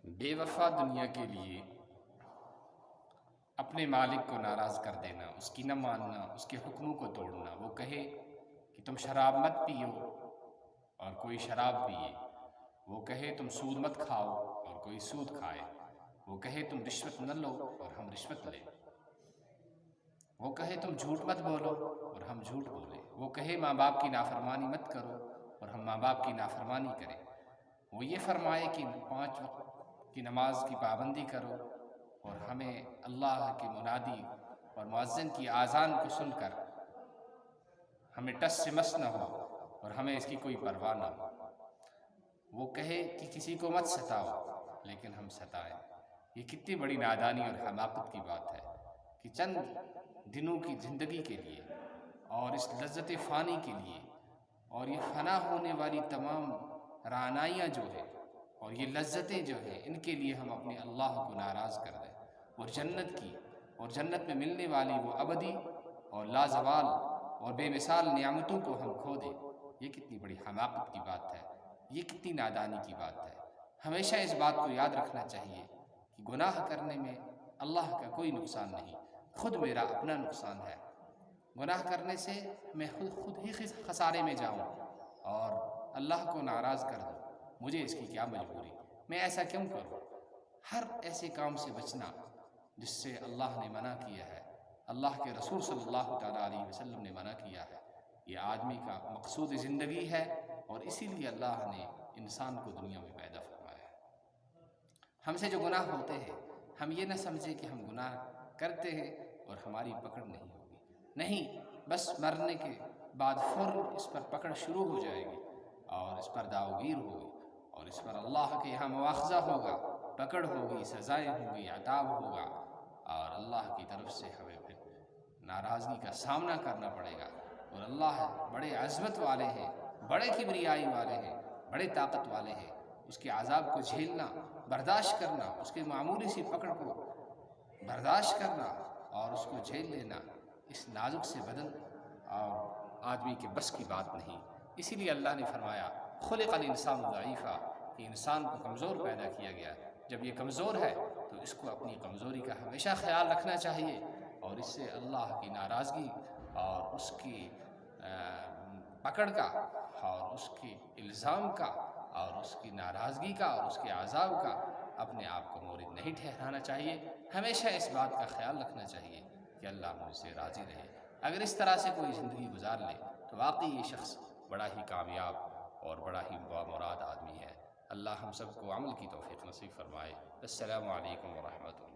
بے وفا دنیا کے لیے اپنے مالک کو ناراض کر دینا، اس کی نہ ماننا، اس کے حکموں کو توڑنا۔ وہ کہے کہ تم شراب مت پیو اور کوئی شراب پیے، وہ کہے تم سود مت کھاؤ اور کوئی سود کھائے، وہ کہے تم رشوت نہ لو اور ہم رشوت لیں، وہ کہے تم جھوٹ مت بولو اور ہم جھوٹ بولیں، وہ کہے ماں باپ کی نافرمانی مت کرو اور ہم ماں باپ کی نافرمانی کریں، وہ یہ فرمائے کہ 5 وقت کی نماز کی پابندی کرو اور ہمیں اللہ کے منادی اور مؤذن کی آذان کو سن کر ہمیں ٹس سے مس نہ ہو اور ہمیں اس کی کوئی پرواہ نہ ہو، وہ کہے کہ کسی کو مت ستاؤ لیکن ہم ستائیں۔ یہ کتنی بڑی نادانی اور حماقت کی بات ہے کہ چند دنوں کی زندگی کے لیے اور اس لذت فانی کے لیے اور یہ فنا ہونے والی تمام رعنائیاں جو ہیں اور یہ لذتیں جو ہیں، ان کے لیے ہم اپنے اللہ کو ناراض کر دیں اور جنت کی اور جنت میں ملنے والی وہ ابدی اور لازوال اور بے مثال نعمتوں کو ہم کھو دیں۔ یہ کتنی بڑی حماقت کی بات ہے، یہ کتنی نادانی کی بات ہے۔ ہمیشہ اس بات کو یاد رکھنا چاہیے کہ گناہ کرنے میں اللہ کا کوئی نقصان نہیں، خود میرا اپنا نقصان ہے۔ گناہ کرنے سے میں خود ہی خسارے میں جاؤں اور اللہ کو ناراض کر دوں، مجھے اس کی کیا مجبوری، میں ایسا کیوں کروں؟ ہر ایسے کام سے بچنا جس سے اللہ نے منع کیا ہے، اللہ کے رسول صلی اللہ تعالیٰ علیہ وسلم نے منع کیا ہے، یہ آدمی کا مقصود زندگی ہے اور اسی لیے اللہ نے انسان کو دنیا میں پیدا فرمایا ہے۔ ہم سے جو گناہ ہوتے ہیں، ہم یہ نہ سمجھیں کہ ہم گناہ کرتے ہیں اور ہماری پکڑ نہیں ہوگی، نہیں، بس مرنے کے بعد فوراً اس پر پکڑ شروع ہو جائے گی اور اس پر داوگیر ہوگی اور اس پر اللہ کے یہاں مواخذہ ہوگا، پکڑ ہوگی، سزائیں ہوں گی، عذاب ہوگا اور اللہ کی طرف سے ہمیں پھر ناراضگی کا سامنا کرنا پڑے گا۔ اور اللہ بڑے عظمت والے ہیں، بڑے کبریائی والے ہیں، بڑے طاقت والے ہیں، اس کے عذاب کو جھیلنا، برداشت کرنا، اس کے معمولی سی پکڑ کو برداشت کرنا اور اس کو جھیل لینا اس نازک سے بدن اور آدمی کے بس کی بات نہیں۔ اسی لیے اللہ نے فرمایا خلق الانسان ضعیفا، کہ انسان کو کمزور پیدا کیا گیا، جب یہ کمزور ہے تو اس کو اپنی کمزوری کا ہمیشہ خیال رکھنا چاہیے اور اس سے اللہ کی ناراضگی اور اس کی پکڑ کا اور اس کے الزام کا اور اس کی ناراضگی کا اور اس کے عذاب کا اپنے آپ کو مورد نہیں ٹھہرانا چاہیے۔ ہمیشہ اس بات کا خیال رکھنا چاہیے کہ اللہ مجھ سے راضی رہے۔ اگر اس طرح سے کوئی زندگی گزار لے تو واقعی یہ شخص بڑا ہی کامیاب اور بڑا ہی بامراد آدمی ہے۔ اللہ ہم سب کو عمل کی توفیق نصیب فرمائے۔ السلام علیکم ورحمۃ اللہ۔